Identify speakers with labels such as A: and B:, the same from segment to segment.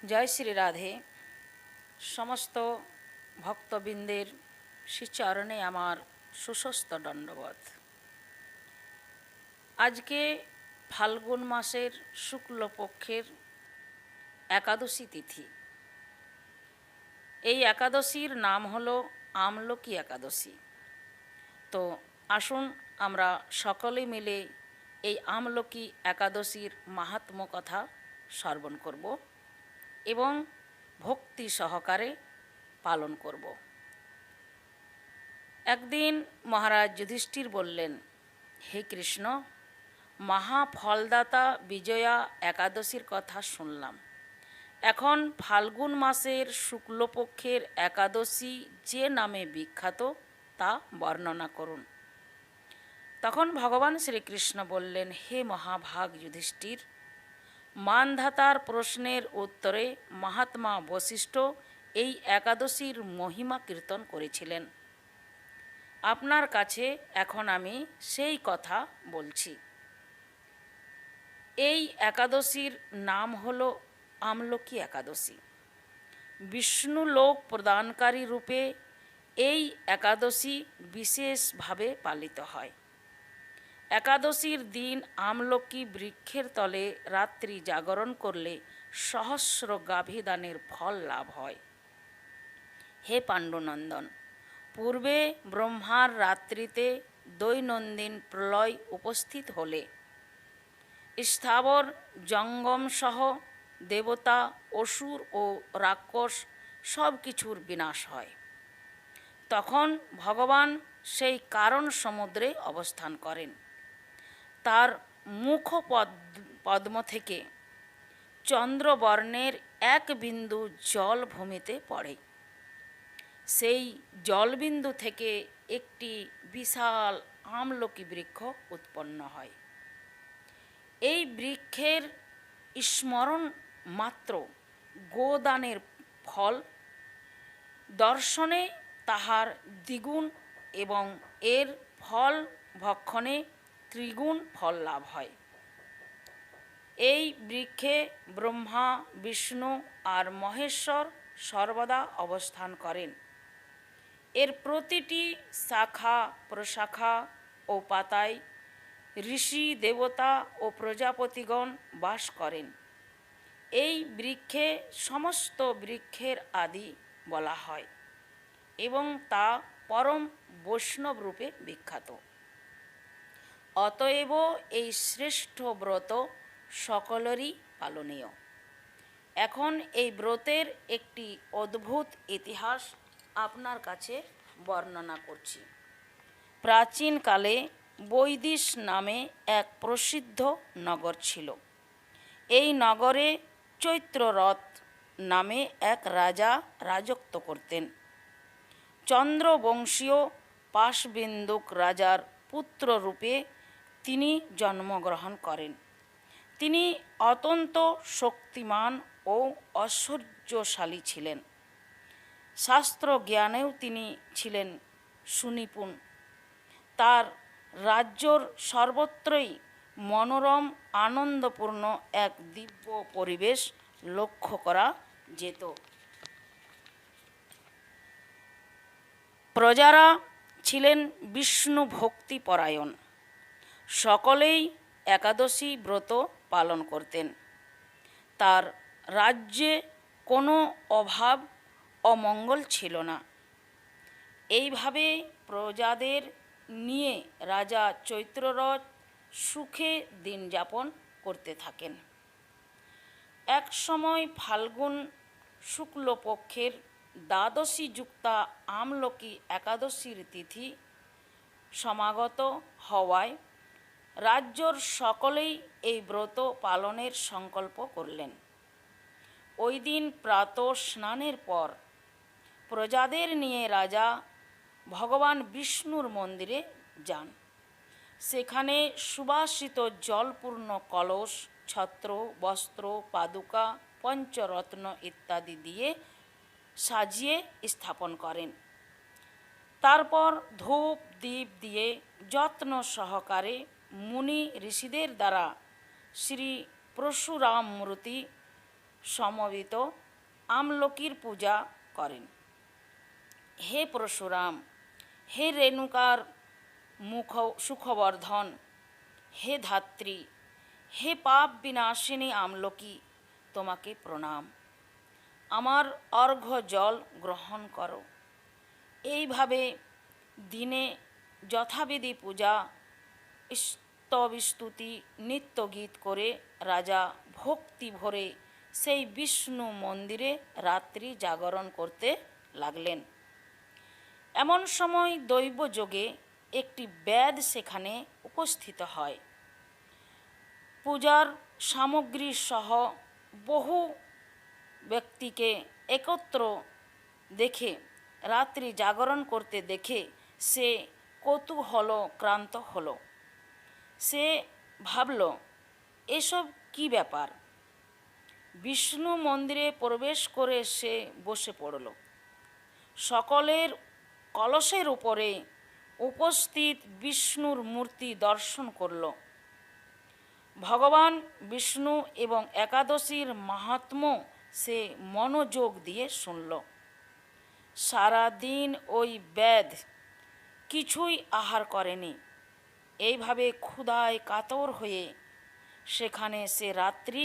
A: জয় শ্রী রাধে। সমস্ত ভক্তবৃন্দের শ্রীচরণে আমার সুস্বস্ত দণ্ডবত। আজকে ফাল্গুন মাসের শুক্লপক্ষের একাদশী তিথি। এই একাদশীর নাম হলো আমলকি একাদশী। তো আসুন আমরা সকলে মিলে এই আমলকি একাদশীর মাহাত্ম্য কথা শ্রবণ করব এবং ভক্তি সহকারে পালন করব। একদিন মহারাজ যুধিষ্ঠির বললেন, হে কৃষ্ণ, মহাফলদাতা বিজয়া একাদশীর কথা শুনলাম। এখন ফাল্গুন মাসের শুক্লপক্ষের একাদশী যে নামে বিখ্যাত তা বর্ণনা করুন। তখন ভগবান শ্রীকৃষ্ণ বললেন, হে মহাভাগ যুধিষ্ঠির, মানধাতার প্রশ্নের উত্তরে মহাত্মা বশিষ্ঠ এই একাদশীর মহিমা কীর্তন করেছিলেন। আপনার কাছে এখন আমি সেই কথা বলছি। এই একাদশীর নাম হল আমলকি একাদশী। বিষ্ণু লোক প্রদানকারী রূপে এই একাদশী বিশেষভাবে পালিত হয়। একাদশীর দিন আমলকি বৃক্ষের তলে রাত্রি জাগরণ করলে সহস্র গাভীদানের ফল লাভ হয়। হে পাণ্ডুনন্দন, পূর্বে ব্রহ্মার রাত্রিতে দৈনন্দিন প্রলয় উপস্থিত হলে স্থাবর জঙ্গম সহ দেবতা, অসুর ও রাক্ষস সব কিছুর বিনাশ হয়। তখন ভগবান সেই কারণ সমুদ্রে অবস্থান করেন। তার মুখ পদ্ম থেকে চন্দ্রবর্ণের এক বিন্দু জল ভূমিতে পড়ে। সেই জলবিন্দু থেকে একটি বিশাল আমলকি বৃক্ষ উৎপন্ন হয়। এই বৃক্ষের স্মরণ মাত্র গোদানের ফল দর্শনে তাহার দ্বিগুণ এবং এর ফল ভক্ষণে ত্রিগুণ ফল লাভ হয়। এই বৃক্ষে ব্রহ্মা, বিষ্ণু আর মহেশ্বর সর্বদা অবস্থান করেন। এর প্রতিটি শাখা প্রশাখা ও পাতায় ঋষি, দেবতা ও প্রজাপতিগণ বাস করেন। এই বৃক্ষে সমস্ত বৃক্ষের আদি বলা হয় এবং তা পরম বৈষ্ণব রূপে বিখ্যাত। অতএব এই শ্রেষ্ঠ ব্রত সকলেরই পালনীয়। এখন এই ব্রতের একটি অদ্ভুত ইতিহাস আপনার কাছে বর্ণনা করছি। প্রাচীনকালে বৈদিশ নামে এক প্রসিদ্ধ নগর ছিল। এই নগরে চৈত্ররথ নামে এক রাজা রাজত্ব করতেন। চন্দ্রবংশীয় পাশবিন্দুক রাজার পুত্ররূপে তিনি জন্মগ্রহণ করেন। তিনি অত্যন্ত শক্তিমান ও ঐশ্বর্যশালী ছিলেন। শাস্ত্র জ্ঞানেও তিনি ছিলেন সুনিপুণ। তার রাজ্যর সর্বত্রই মনোরম আনন্দপূর্ণ এক দিব্য পরিবেশ লক্ষ্য করা যেত। প্রজারা ছিলেন বিষ্ণু ভক্তিপরায়ণ। সকলেই একাদশী ব্রত পালন করতেন। তার রাজ্যে কোনো অভাব অমঙ্গল ছিল না। এইভাবে প্রজাদের নিয়ে রাজা চৈত্ররথ সুখে দিন যাপন করতে থাকেন। এক সময় ফাল্গুন শুক্লপক্ষের দ্বাদশী যুক্তা আমলকি একাদশীর তিথি সমাগত হওয়ায় রাজ্যর সকলেই এই ব্রত পালনের সংকল্প করলেন। ওই দিন প্রাতঃ স্নানের পর প্রজাদের নিয়ে রাজা ভগবান বিষ্ণুর মন্দিরে যান। সেখানে সুবাসিত জলপূর্ণ কলস, ছত্র, বস্ত্র, পাদুকা, পঞ্চরত্ন ইত্যাদি দিয়ে সাজিয়ে স্থাপন করেন। তারপর ধূপ দীপ দিয়ে যত্ন সহকারে মুনি ঋষিদের দ্বারা শ্রী পরশুরাম মূর্তি সমবেত আমলকির পূজা করেন। হে পরশুরাম, হে রেণুকার মুখ সুখবর্ধন, হে ধাত্রী, হে পাপ বিনাশিনী আমলকি, তোমাকে প্রণাম। আমার অর্ঘ্য জল গ্রহণ করো। এইভাবে দিনে যথাবিধি পূজা, স্তবস্তুতি, নিত্যগীত করে রাজা ভক্তি ভরে সেই বিষ্ণু মন্দিরে রাত্রি জাগরণ করতে লাগলেন। এমন সময় দৈবযোগে একটি ব্যাধ সেখানে উপস্থিত হয়। পূজার সামগ্রী সহ বহু ব্যক্তিকে একত্র দেখে, রাত্রি জাগরণ করতে দেখে সে কৌতূহলক্রান্ত হলো। সে ভাবল, এসব কি ব্যাপার? বিষ্ণু মন্দিরে প্রবেশ করে সে বসে পড়ল। সকলের কলসের উপরে উপস্থিত বিষ্ণুর মূর্তি দর্শন করল। ভগবান বিষ্ণু এবং একাদশীর মাহাত্ম্য সে মনোযোগ দিয়ে শুনল। সারাদিন ওই ব্যাধ কিছুই আহার করেনি। এইভাবে ক্ষুধায় কাতর হয়ে সেখানে সে রাত্রি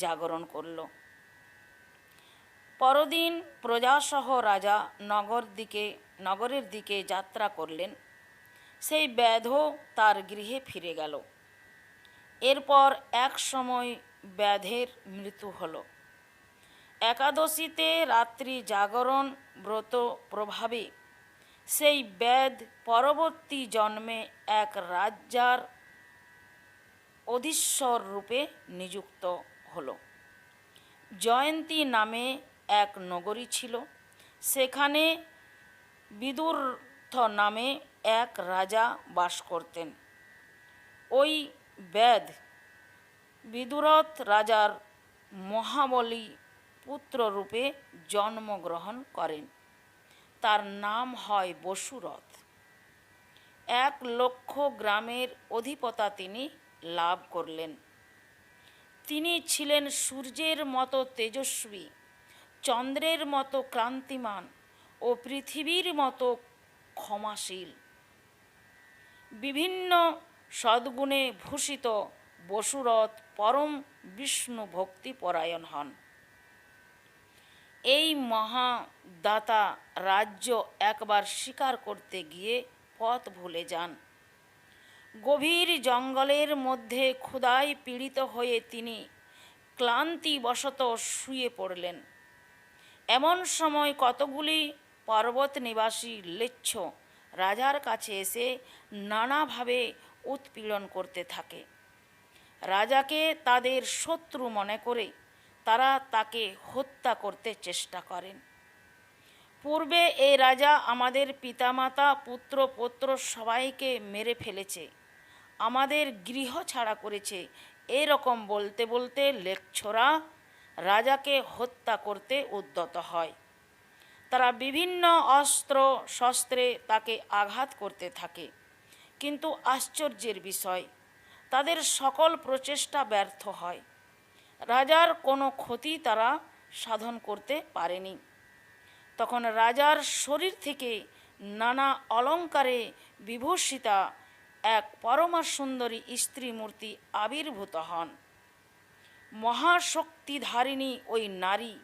A: জাগরণ করল। পরদিন প্রজাসহ রাজা নগরের দিকে যাত্রা করলেন। সেই ব্যাধও তার গৃহে ফিরে গেল। এরপর এক সময় ব্যাধের মৃত্যু হল। একাদশীতে রাত্রি জাগরণ ব্রত প্রভাবে সেই ব্যাধ পরবর্তী জন্মে এক রাজার অধীশ্বর রূপে নিযুক্ত হল। জয়ন্তী নামে এক নগরী ছিল। সেখানে বিদুর্থ নামে এক রাজা বাস করতেন। ওই ব্যাধ বিদুরথ রাজার মহাবলী পুত্ররূপে জন্মগ্রহণ করেন। তার নাম হয় বসুরথ। 1,00,000 গ্রামের অধিপতা তিনি লাভ করলেন। তিনি ছিলেন সূর্যের মতো তেজস্বী, চন্দ্রের মতো ক্রান্তিমান ও পৃথিবীর মতো ক্ষমাশীল। বিভিন্ন সদ্গুণে ভূষিত বসুরথ পরম বিষ্ণু ভক্তিপরায়ণ হন। এই মহাদাতা রাজ্য একবার শিকার করতে গিয়ে পথ ভুলে যান। গভীর জঙ্গলের মধ্যে ক্ষুধায় পীড়িত হয়ে তিনি ক্লান্তিবশত শুয়ে পড়লেন। এমন সময় কতগুলি পর্বত নিবাসী লেচ্ছ রাজার কাছে এসে নানাভাবে উৎপীড়ন করতে থাকে। রাজাকে তাদের শত্রু মনে করে তারা তাকে হত্যা করতে চেষ্টা করেন। পূর্বে এই রাজা আমাদের পিতামাতা পুত্র পৌত্র সবাইকে মেরে ফেলেছে, আমাদের গৃহ ছাড়া করেছে, এরকম বলতে বলতে লেচ্ছরা রাজাকে হত্যা করতে উদ্যত হয়। তারা বিভিন্ন অস্ত্র শস্ত্রে তাকে আঘাত করতে থাকে। কিন্তু আশ্চর্যের বিষয়, তাদের সকল প্রচেষ্টা ব্যর্থ হয়। রাজার কোনো ক্ষতি তারা সাধন করতে পারেনি। তখন রাজার শরীর থেকে নানা অলঙ্কারে বিভূষিতা এক পরমা সুন্দরী স্ত্রী মূর্তি আবির্ভূত হন। মহাশক্তিধারিণী ওই নারী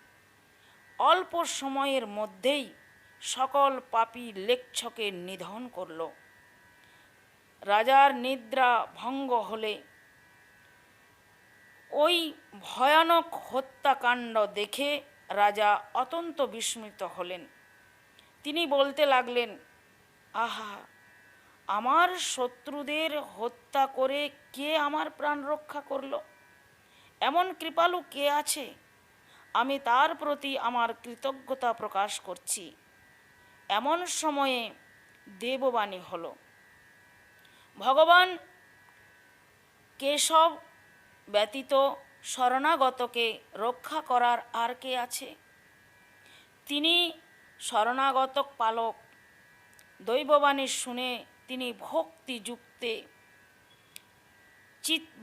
A: অল্প সময়ের মধ্যেই সকল পাপী লেচ্ছকে নিধন করল। রাজার নিদ্রা ভঙ্গ হলে ওই ভয়ানক হত্যাকাণ্ড দেখে রাজা অত্যন্ত বিস্মিত হলেন। তিনি বলতে লাগলেন, আহা, আমার শত্রুদের হত্যা করে কে আমার প্রাণ রক্ষা করল? এমন কৃপালু কে আছে? আমি তার প্রতি আমার কৃতজ্ঞতা প্রকাশ করছি। এমন সময়ে দেববাণী হল, ভগবান কেশব ব্যতীত শরণাগতকে রক্ষা করার আর কে আছে? তিনি শরণাগত পালক। দৈববাণী শুনে তিনি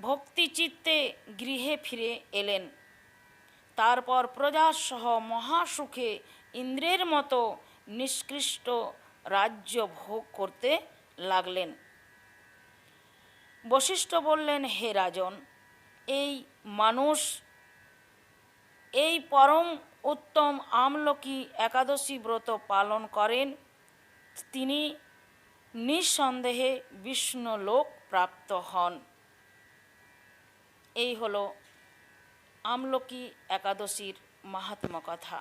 A: ভক্তি চিত্তে গৃহে ফিরে এলেন। তারপর প্রজাসহ মহাসুখে ইন্দ্রের মতো নিষ্কৃষ্ট রাজ্য ভোগ করতে লাগলেন। বশিষ্ঠ বললেন, হে রাজন, এই মানুষ এই পরম উত্তম আমলকি একাদশী ব্রত পালন করেন, তিনি নিঃসন্দেহে বিষ্ণুলোক প্রাপ্ত হন। এই হলো আমলকি একাদশীর মাহাত্ম্য কথা।